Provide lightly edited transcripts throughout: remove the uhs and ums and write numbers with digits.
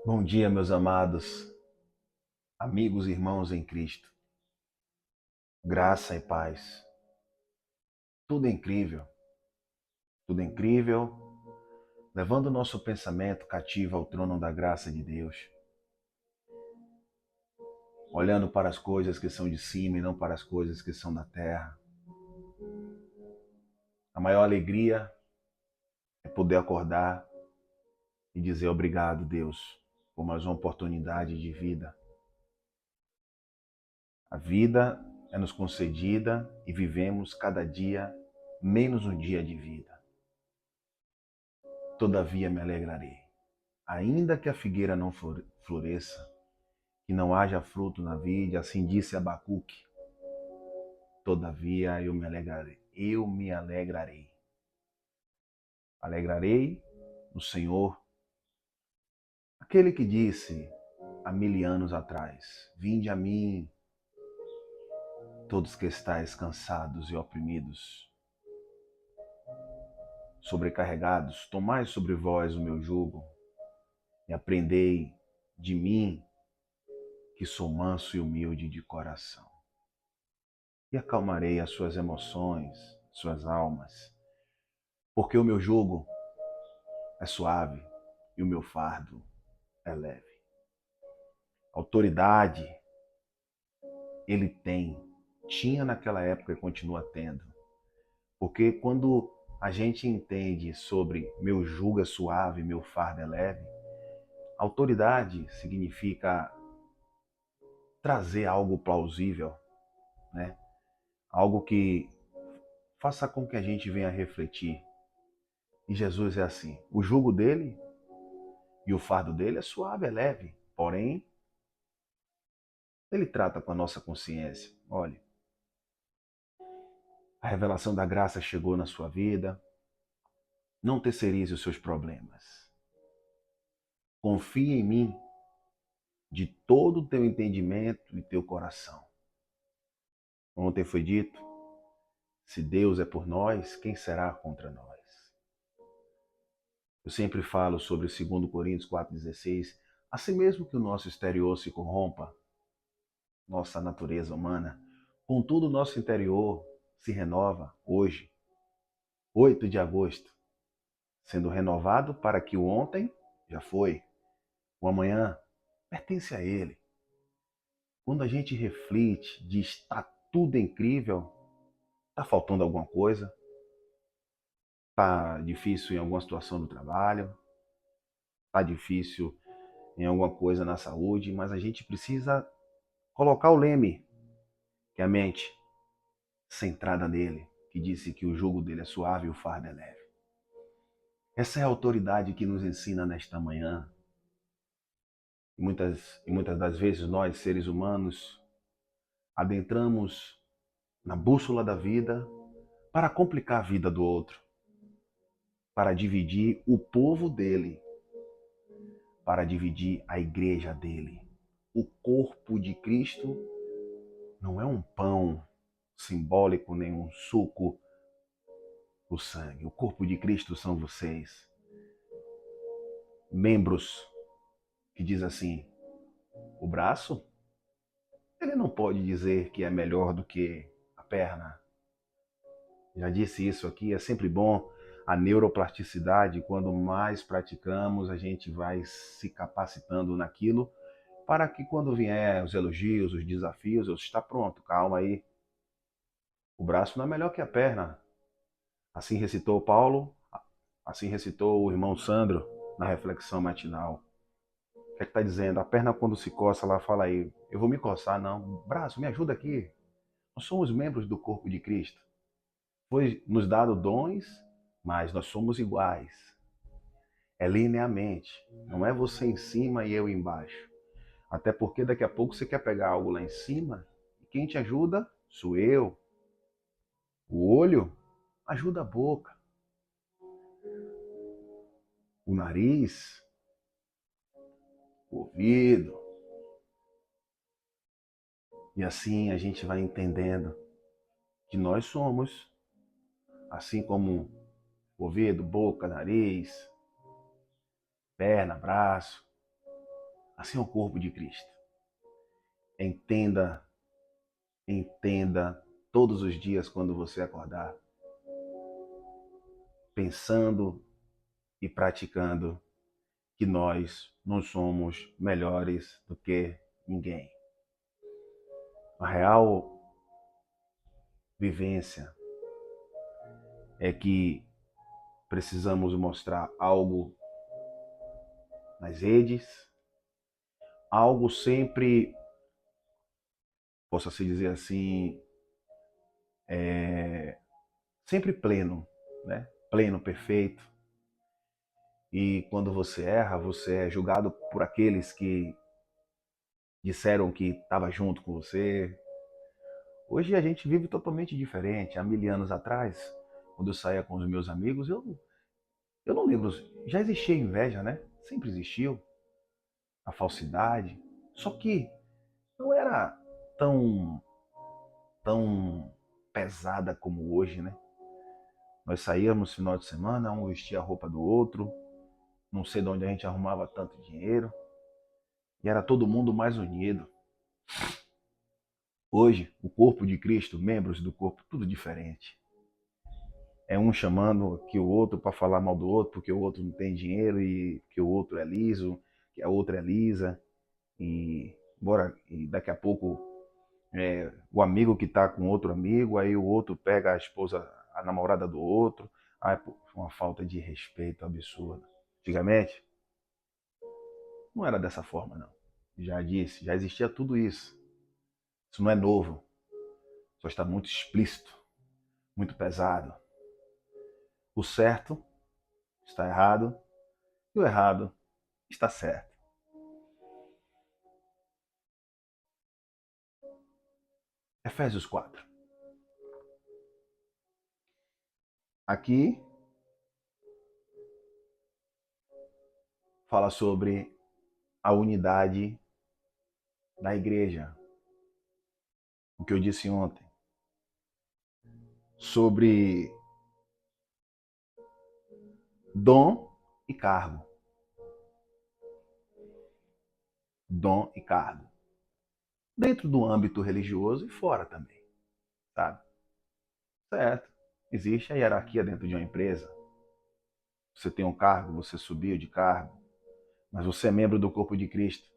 Bom dia, meus amados, amigos e irmãos em Cristo. Graça e paz. Tudo é incrível, levando o nosso pensamento cativo ao trono da graça de Deus, olhando para as coisas que são de cima e não para as coisas que são da terra. A maior alegria é poder acordar e dizer obrigado, Deus, por mais uma oportunidade de vida. A vida é nos concedida e vivemos cada dia menos um dia de vida. Todavia me alegrarei. Ainda que a figueira não floresça, que não haja fruto na vide, assim disse Abacuque, todavia eu me alegrarei. Eu me alegrarei. Alegrarei no Senhor, aquele que disse há 1000 anos atrás: Vinde a mim, todos que estáis cansados e oprimidos, sobrecarregados, tomai sobre vós o meu jugo e aprendei de mim, que sou manso e humilde de coração. E acalmarei as suas emoções, suas almas, porque o meu jugo é suave e o meu fardo é leve. Autoridade ele tinha naquela época e continua tendo. Porque quando a gente entende sobre meu jugo é suave, meu fardo é leve, autoridade significa trazer algo plausível, né? Algo que faça com que a gente venha refletir. E Jesus é assim, o jugo dele e o fardo dele é suave, é leve, porém ele trata com a nossa consciência. Olha, a revelação da graça chegou na sua vida. Não terceirize os seus problemas. Confie em mim de todo o teu entendimento e teu coração. Ontem foi dito, se Deus é por nós, quem será contra nós? Eu sempre falo sobre o 2 Coríntios 4,16. Assim mesmo que o nosso exterior se corrompa, nossa natureza humana, contudo o nosso interior se renova hoje, 8 de agosto, sendo renovado para que o ontem já foi, o amanhã pertence a Ele. Quando a gente reflete, diz está tudo incrível, está faltando alguma coisa, está difícil em alguma situação do trabalho, está difícil em alguma coisa na saúde, mas a gente precisa colocar o leme, que é a mente, centrada nele, que disse que o jugo dele é suave e o fardo é leve. Essa é a autoridade que nos ensina nesta manhã. E muitas das vezes nós, seres humanos, adentramos na bússola da vida para complicar a vida do outro, para dividir o povo dele, para dividir a igreja dele. O corpo de Cristo não é um pão simbólico, nem um suco, o sangue. O corpo de Cristo são vocês. Membros que diz assim, o braço, ele não pode dizer que é melhor do que a perna. Já disse isso aqui, é sempre bom a neuroplasticidade, quando mais praticamos, a gente vai se capacitando naquilo para que quando vier os elogios, os desafios, eu estou pronto, calma aí. O braço não é melhor que a perna. Assim recitou Paulo, assim recitou o irmão Sandro na reflexão matinal. O que é que está dizendo? A perna quando se coça lá, fala aí, eu vou me coçar, não. Braço, me ajuda aqui. Nós somos membros do corpo de Cristo. Foi nos dado dons, mas nós somos iguais. É lineamente. Não é você em cima e eu embaixo. Até porque daqui a pouco você quer pegar algo lá em cima e quem te ajuda sou eu. O olho ajuda a boca. O nariz, o ouvido. E assim a gente vai entendendo que nós somos, assim como ouvido, boca, nariz, perna, braço, Assim é o corpo de Cristo. Entenda, entenda todos os dias quando você acordar, pensando e praticando que nós não somos melhores do que ninguém. A real vivência é que precisamos mostrar algo nas redes, algo sempre, possa-se dizer assim, sempre pleno, né? Pleno, perfeito. E quando você erra, você é julgado por aqueles que disseram que estava junto com você. Hoje a gente vive totalmente diferente. Há 1000 anos atrás, quando eu saía com os meus amigos, eu não lembro. Já existia inveja, né? Sempre existiu a falsidade. Só que não era tão, tão pesada como hoje, né? Nós saíamos no final de semana, um vestia a roupa do outro, não sei de onde a gente arrumava tanto dinheiro, e era todo mundo mais unido. Hoje, o corpo de Cristo, membros do corpo, tudo diferente. É um chamando que o outro para falar mal do outro, porque o outro não tem dinheiro e que o outro é liso, que a outra é lisa, e daqui a pouco o amigo que está com outro amigo, aí o outro pega a esposa, a namorada do outro. Aí, pô, uma falta de respeito absurda. Antigamente, não era dessa forma, não. Já disse, já existia tudo isso. Isso não é novo, só está muito explícito, muito pesado. O certo está errado e o errado está certo. Efésios 4. Aqui fala sobre a unidade da igreja. O que eu disse ontem. Sobre dom e cargo. Dom e cargo. Dentro do âmbito religioso e fora também, sabe? Certo. Existe a hierarquia dentro de uma empresa. Você tem um cargo, você subiu de cargo, mas você é membro do corpo de Cristo.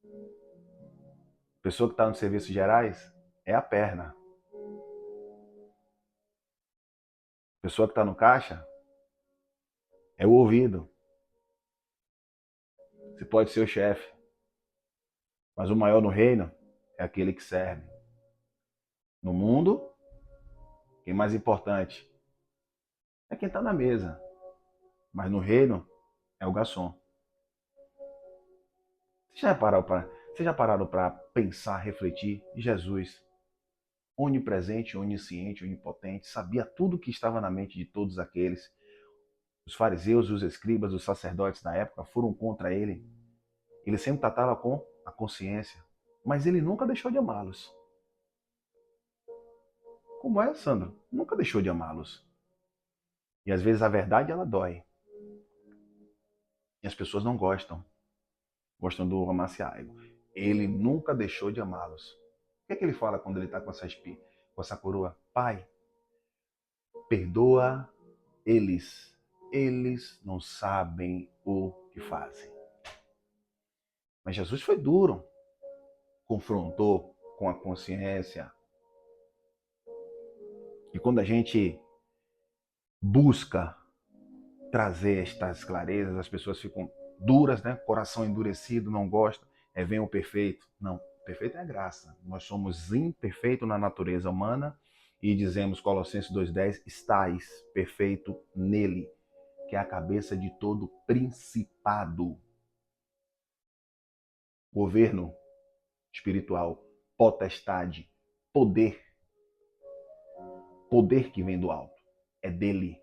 A pessoa que está nos serviços gerais é a perna. A pessoa que está no caixa é o ouvido. Você pode ser o chefe, mas o maior no reino é aquele que serve. No mundo, quem é mais importante é quem está na mesa, mas no reino é o garçom. Vocês já pararam para pensar, refletir? Jesus, onipresente, onisciente, onipotente, sabia tudo o que estava na mente de todos aqueles. Os fariseus, os escribas, os sacerdotes da época foram contra ele. Ele sempre tratava com a consciência, mas ele nunca deixou de amá-los. Como é, Sandro? Nunca deixou de amá-los. E às vezes a verdade ela dói. E as pessoas não gostam. Gostam do amaciaio. Ele nunca deixou de amá-los. O que é que ele fala quando ele está com essa coroa? Pai, perdoa eles. Eles não sabem o que fazem. Mas Jesus foi duro. Confrontou com a consciência. E quando a gente busca trazer estas clarezas, as pessoas ficam duras, né? Coração endurecido, não gosta. Vem o perfeito. Não, o perfeito é a graça. Nós somos imperfeitos na natureza humana e dizemos, Colossenses 2,10, estais perfeito nele, que é a cabeça de todo principado, governo espiritual, potestade, poder. Poder que vem do alto. É dele.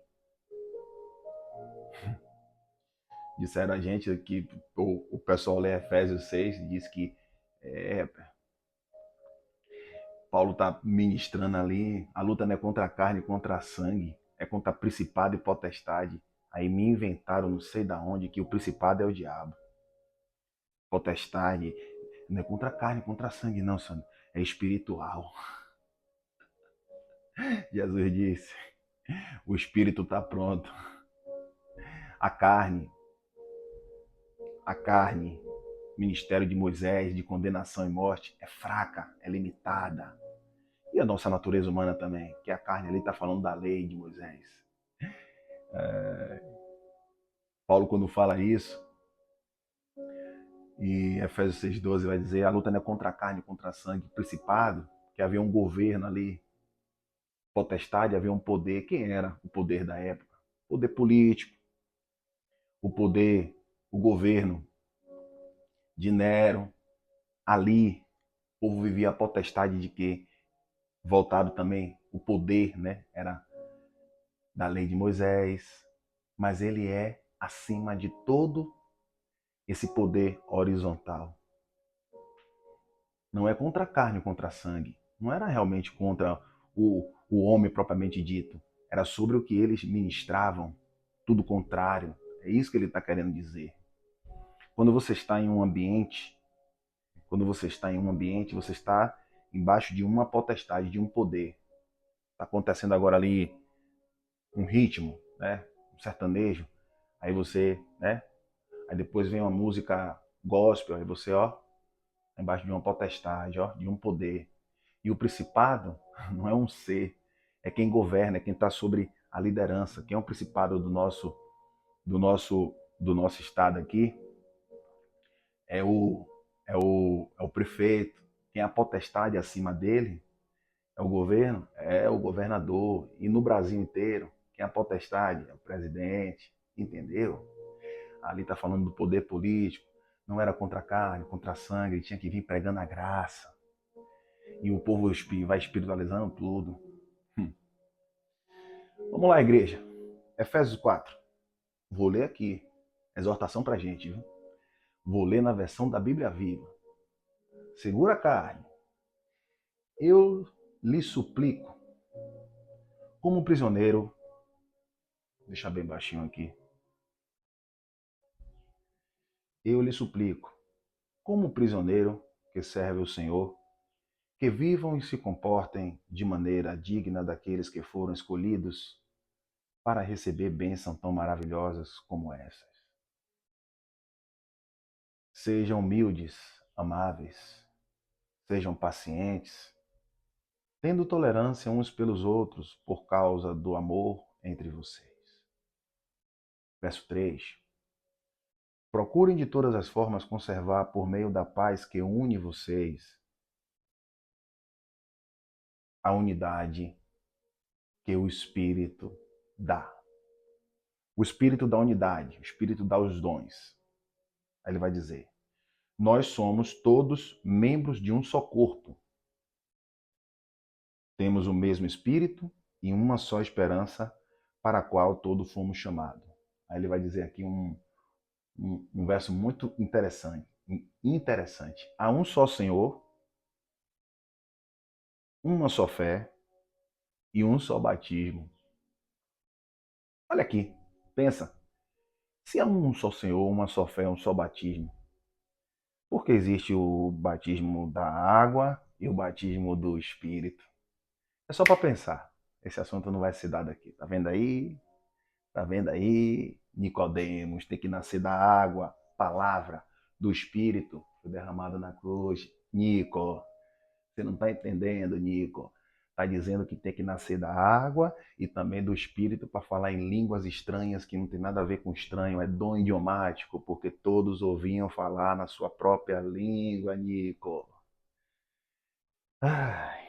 Disseram a gente que o pessoal lê Efésios 6 e diz que Paulo está ministrando ali, a luta não é contra a carne, contra a sangue, é contra principado e potestade. Aí me inventaram, não sei da onde, que o principado é o diabo. potestade. Não é contra a carne, contra a sangue, não, senhor. É espiritual. Jesus disse, o espírito está pronto. A carne, ministério de Moisés, de condenação e morte, é fraca, é limitada. E a nossa natureza humana também, que a carne ali está falando da lei de Moisés. Paulo, quando fala isso, e Efésios 6,12 vai dizer, a luta não é contra a carne, contra a sangue, principado, que havia um governo ali, potestade, havia um poder. Quem era o poder da época? O poder político, o poder, o governo de Nero. Ali, o povo vivia a potestade de quê? Voltado também, o poder, né? Era da lei de Moisés, mas ele é acima de todo esse poder horizontal. Não é contra a carne, contra a sangue. Não era realmente contra o homem propriamente dito. Era sobre o que eles ministravam. Tudo contrário. É isso que ele está querendo dizer. Quando você está em um ambiente, você está embaixo de uma potestade, de um poder. Está acontecendo agora ali um ritmo, né? Um sertanejo. Aí você, né? Aí depois vem uma música gospel, aí você, ó, embaixo de uma potestade, ó, de um poder. E o principado não é um ser, é quem governa, é quem está sobre a liderança. Quem é o principado do nosso estado aqui é o prefeito. Quem é a potestade acima dele é o governo, é o governador. E no Brasil inteiro, quem é a potestade é o presidente, entendeu? Ali está falando do poder político. Não era contra a carne, contra a sangue, ele tinha que vir pregando a graça. E o povo vai espiritualizando tudo. Vamos lá, igreja. Efésios 4. Vou ler aqui. Exortação pra gente, viu? Vou ler na versão da Bíblia Viva. Segura a carne. Eu lhe suplico, como prisioneiro, deixar bem baixinho aqui. Eu lhe suplico, como prisioneiro que serve o Senhor, que vivam e se comportem de maneira digna daqueles que foram escolhidos para receber bênçãos tão maravilhosas como essas. Sejam humildes, amáveis, sejam pacientes, tendo tolerância uns pelos outros por causa do amor entre vocês. Verso 3. Procurem de todas as formas conservar por meio da paz que une vocês a unidade que o Espírito dá. O Espírito dá unidade, o Espírito dá os dons. Aí ele vai dizer, nós somos todos membros de um só corpo. Temos o mesmo Espírito e uma só esperança para a qual todos fomos chamados. Aí ele vai dizer aqui um verso muito interessante. Há um só Senhor, uma só fé e um só batismo. Olha aqui, pensa. Se há um só Senhor, uma só fé, um só batismo, por que existe o batismo da água e o batismo do Espírito? É só para pensar. Esse assunto não vai ser dado aqui. Tá vendo aí? Tá vendo aí? Nicodemos tem que nascer da água, palavra, do Espírito, foi derramado na cruz. Nico, você não está entendendo, Nico. Está dizendo que tem que nascer da água e também do Espírito para falar em línguas estranhas, que não tem nada a ver com estranho, é dom idiomático, porque todos ouviam falar na sua própria língua, Nico. Ai,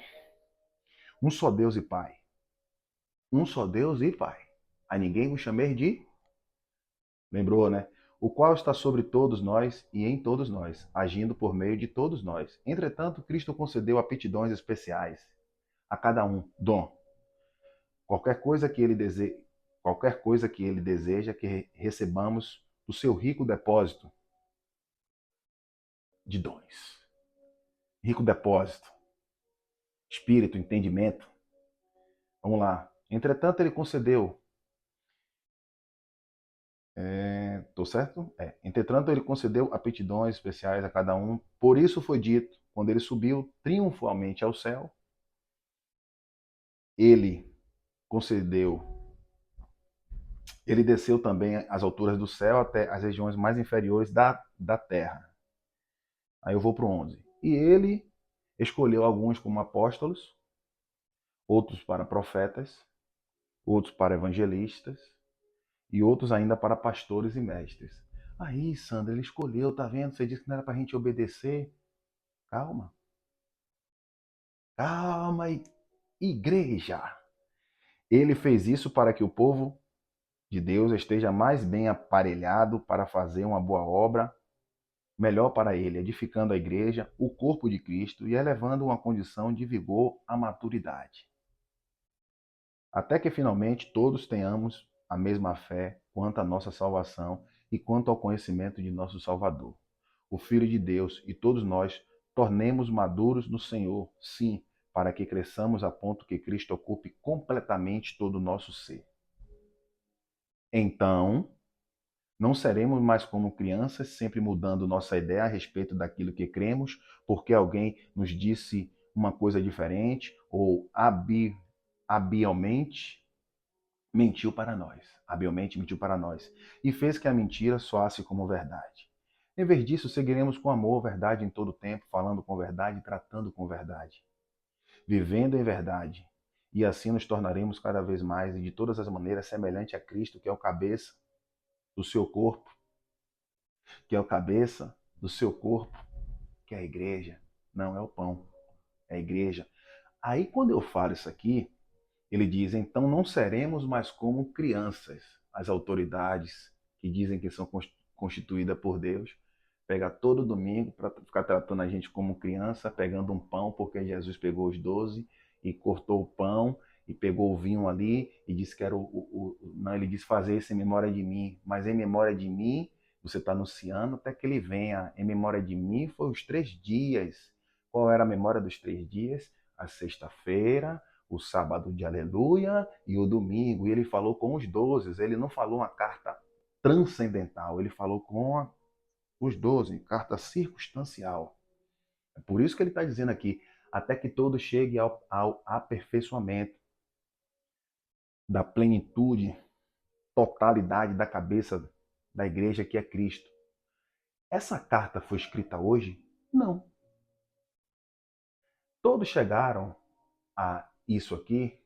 um só Deus e Pai. Um só Deus e Pai. A ninguém vos chamei de... Lembrou, né? O qual está sobre todos nós e em todos nós, agindo por meio de todos nós. Entretanto, Cristo concedeu aptidões especiais a cada um, dom. Qualquer coisa que ele deseja que recebamos do seu rico depósito de dons. Rico depósito. Espírito, entendimento. Vamos lá. Entretanto, ele concedeu Tô certo? Entretanto, ele concedeu aptidões especiais a cada um. Por isso foi dito, quando ele subiu triunfalmente ao céu, ele concedeu, ele desceu também às alturas do céu até as regiões mais inferiores da terra. Aí eu vou para o 11. E ele escolheu alguns como apóstolos, outros para profetas, outros para evangelistas e outros ainda para pastores e mestres. Aí, Sandra, ele escolheu, tá vendo? Você disse que não era para a gente obedecer. Calma, calma, igreja. Ele fez isso para que o povo de Deus esteja mais bem aparelhado para fazer uma boa obra, melhor para ele, edificando a igreja, o corpo de Cristo e elevando uma condição de vigor à maturidade. Até que finalmente todos tenhamos a mesma fé quanto à nossa salvação e quanto ao conhecimento de nosso Salvador, o Filho de Deus, e todos nós tornemos maduros no Senhor, sim, para que cresçamos a ponto que Cristo ocupe completamente todo o nosso ser. Então, não seremos mais como crianças, sempre mudando nossa ideia a respeito daquilo que cremos, porque alguém nos disse uma coisa diferente ou habilmente habilmente mentiu para nós, e fez que a mentira soasse como verdade. Em vez disso, seguiremos com amor, verdade em todo o tempo, falando com verdade, tratando com verdade, vivendo em verdade. E assim nos tornaremos cada vez mais e de todas as maneiras semelhante a Cristo, que é o cabeça do seu corpo, que é o cabeça do seu corpo, que é a igreja. Não é o pão, é a igreja. Aí quando eu falo isso aqui, ele diz, então não seremos mais como crianças. As autoridades que dizem que são constituídas por Deus, pegar todo domingo para ficar tratando a gente como criança, pegando um pão, porque Jesus pegou os 12 e cortou o pão e pegou o vinho ali e disse que era não, ele disse fazer isso em memória de mim, mas em memória de mim, você está anunciando até que ele venha. Em memória de mim foi os 3 dias. Qual era a memória dos 3 dias? A sexta-feira, o sábado de aleluia e o domingo. E ele falou com os 12, ele não falou uma carta transcendental, ele falou com os 12, carta circunstancial. É por isso que ele está dizendo aqui, até que todo chegue ao aperfeiçoamento da plenitude, totalidade da cabeça da igreja que é Cristo. Essa carta foi escrita hoje? Não. Todos chegaram a isso aqui,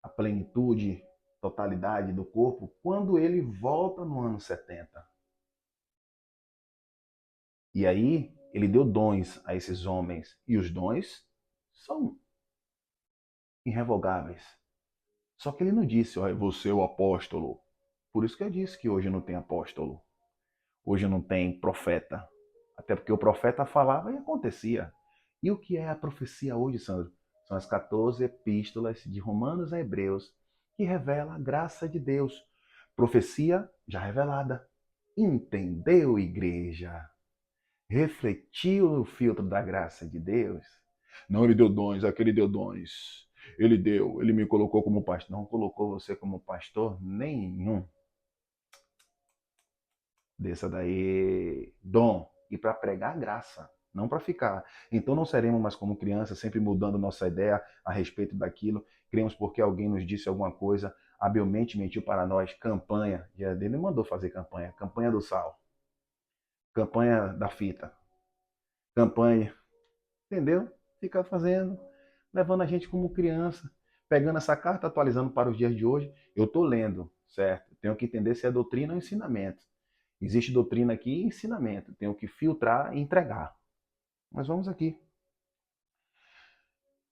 a plenitude, totalidade do corpo, quando ele volta no ano 70. E aí ele deu dons a esses homens. E os dons são irrevogáveis. Só que ele não disse, ó, você é o apóstolo. Por isso que eu disse que hoje não tem apóstolo. Hoje não tem profeta. Até porque o profeta falava e acontecia. E o que é a profecia hoje, Sandro? São as 14 epístolas de Romanos a Hebreus, que revela a graça de Deus. Profecia já revelada. Entendeu, igreja? Refletiu o filtro da graça de Deus? Não, ele deu dons, aquele deu dons. Ele me colocou como pastor. Não colocou você como pastor nenhum. Desça daí, dom. E para pregar graça, não para ficar. Então não seremos mais como crianças, sempre mudando nossa ideia a respeito daquilo. Cremos porque alguém nos disse alguma coisa, habilmente mentiu para nós. Campanha, já dele mandou fazer campanha. Campanha do sal. Campanha da fita. Campanha. Entendeu? Fica fazendo, levando a gente como criança, pegando essa carta, atualizando para os dias de hoje. Eu estou lendo, certo? Tenho que entender se é doutrina ou ensinamento. Existe doutrina aqui e ensinamento. Tenho que filtrar e entregar. Mas vamos aqui.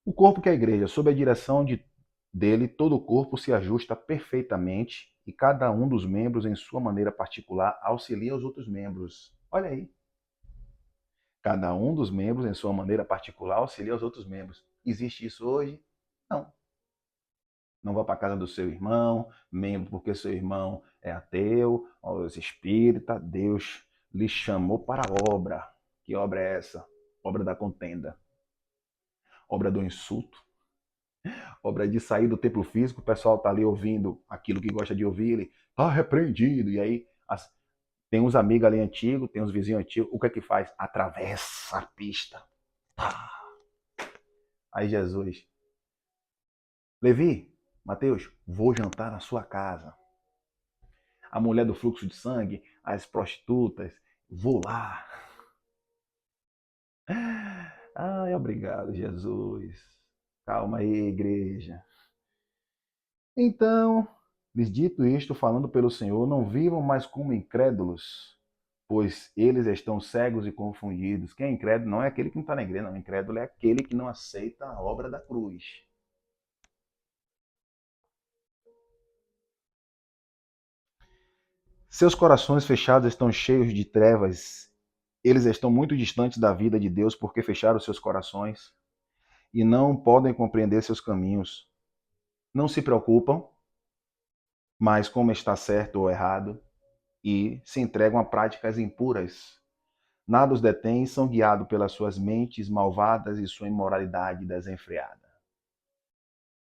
O corpo que é a igreja, sob a direção dele, todo o corpo se ajusta perfeitamente e cada um dos membros, em sua maneira particular, auxilia os outros membros. Olha aí. Cada um dos membros, em sua maneira particular, auxilia os outros membros. Existe isso hoje? Não. Não vá para a casa do seu irmão, membro, porque seu irmão é ateu, os espírita. Deus lhe chamou para a obra. Que obra é essa? Obra da contenda. Obra do insulto. Obra de sair do templo físico. O pessoal está ali ouvindo aquilo que gosta de ouvir. Ele Tá repreendido. E aí tem uns amigos ali antigos, tem uns vizinhos antigos. O que é que faz? Atravessa a pista. Aí Jesus, Levi, Mateus, vou jantar na sua casa. A mulher do fluxo de sangue, as prostitutas, vou lá. Ai, obrigado, Jesus. Calma aí, igreja. Então, lhes dito isto, falando pelo Senhor, não vivam mais como incrédulos, pois eles estão cegos e confundidos. Quem é incrédulo não é aquele que não está na igreja, não. Incrédulo é aquele que não aceita a obra da cruz. Seus corações fechados estão cheios de trevas. Eles estão muito distantes da vida de Deus porque fecharam seus corações e não podem compreender seus caminhos. Não se preocupam mais como está certo ou errado e se entregam a práticas impuras. Nada os detém e são guiados pelas suas mentes malvadas e sua imoralidade desenfreada.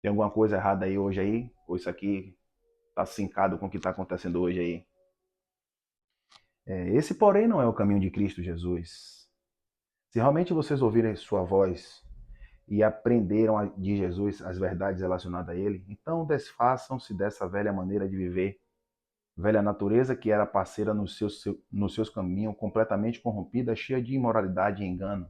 Tem alguma coisa errada aí hoje aí? Ou isso aqui está sincado com o que está acontecendo hoje aí? Esse, porém, não é o caminho de Cristo Jesus. Se realmente vocês ouvirem sua voz e aprenderam de Jesus as verdades relacionadas a ele, então desfaçam-se dessa velha maneira de viver, velha natureza que era parceira nos seus caminhos, completamente corrompida, cheia de imoralidade e engano.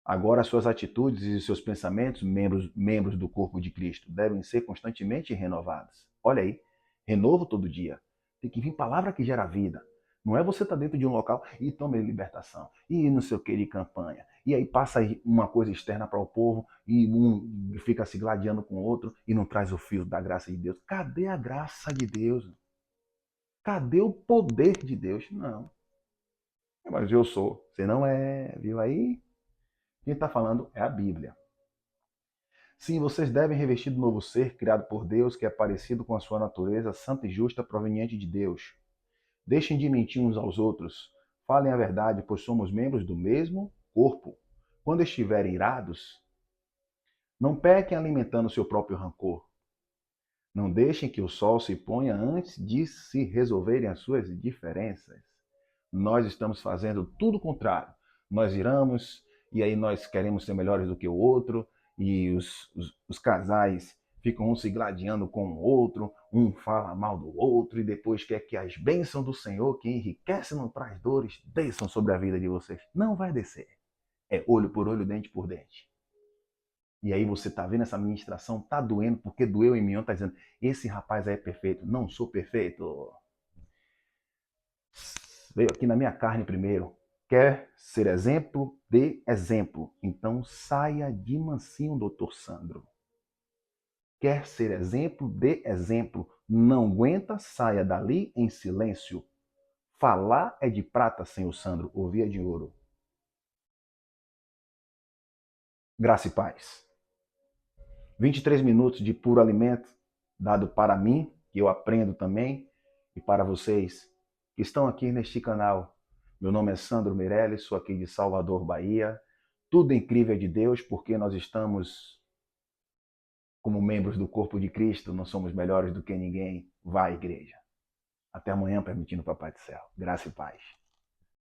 Agora, suas atitudes e seus pensamentos, membros do corpo de Cristo, devem ser constantemente renovados. Olha aí, renovo todo dia. Tem que vir palavra que gera vida. Não é você estar dentro de um local e toma libertação, e não sei o que de campanha. E aí passa uma coisa externa para o povo e um fica se gladiando com o outro e não traz o fio da graça de Deus. Cadê a graça de Deus? Cadê o poder de Deus? Não. Mas eu sou. Você não é, viu aí? Quem está falando é a Bíblia. Sim, vocês devem revestir do novo ser criado por Deus, que é parecido com a sua natureza santa e justa proveniente de Deus. Deixem de mentir uns aos outros. Falem a verdade, pois somos membros do mesmo corpo. Quando estiverem irados, não pequem alimentando seu próprio rancor. Não deixem que o sol se ponha antes de se resolverem as suas diferenças. Nós estamos fazendo tudo o contrário. Nós viramos e aí nós queremos ser melhores do que o outro e os casais ficam um se gladiando com o outro, um fala mal do outro e depois quer que as bênçãos do Senhor, que enriquece não traz dores, desçam sobre a vida de vocês. Não vai descer. É olho por olho, dente por dente. E aí você tá vendo essa ministração, tá doendo porque doeu em mim, tá dizendo, esse rapaz aí é perfeito. Não sou perfeito. Veio aqui na minha carne primeiro. Quer ser exemplo? Dê exemplo. Então saia de mansinho, doutor Sandro. Quer ser exemplo? Dê exemplo. Não aguenta? Saia dali em silêncio. Falar é de prata, senhor Sandro. Ouvir é de ouro. Graça e paz. 23 minutos de puro alimento dado para mim, que eu aprendo também, e para vocês que estão aqui neste canal. Meu nome é Sandro Meirelles, sou aqui de Salvador, Bahia. Tudo incrível é de Deus, porque nós estamos como membros do corpo de Cristo, não somos melhores do que ninguém. Vá à igreja. Até amanhã, permitindo o Papai do Céu. Graça e paz.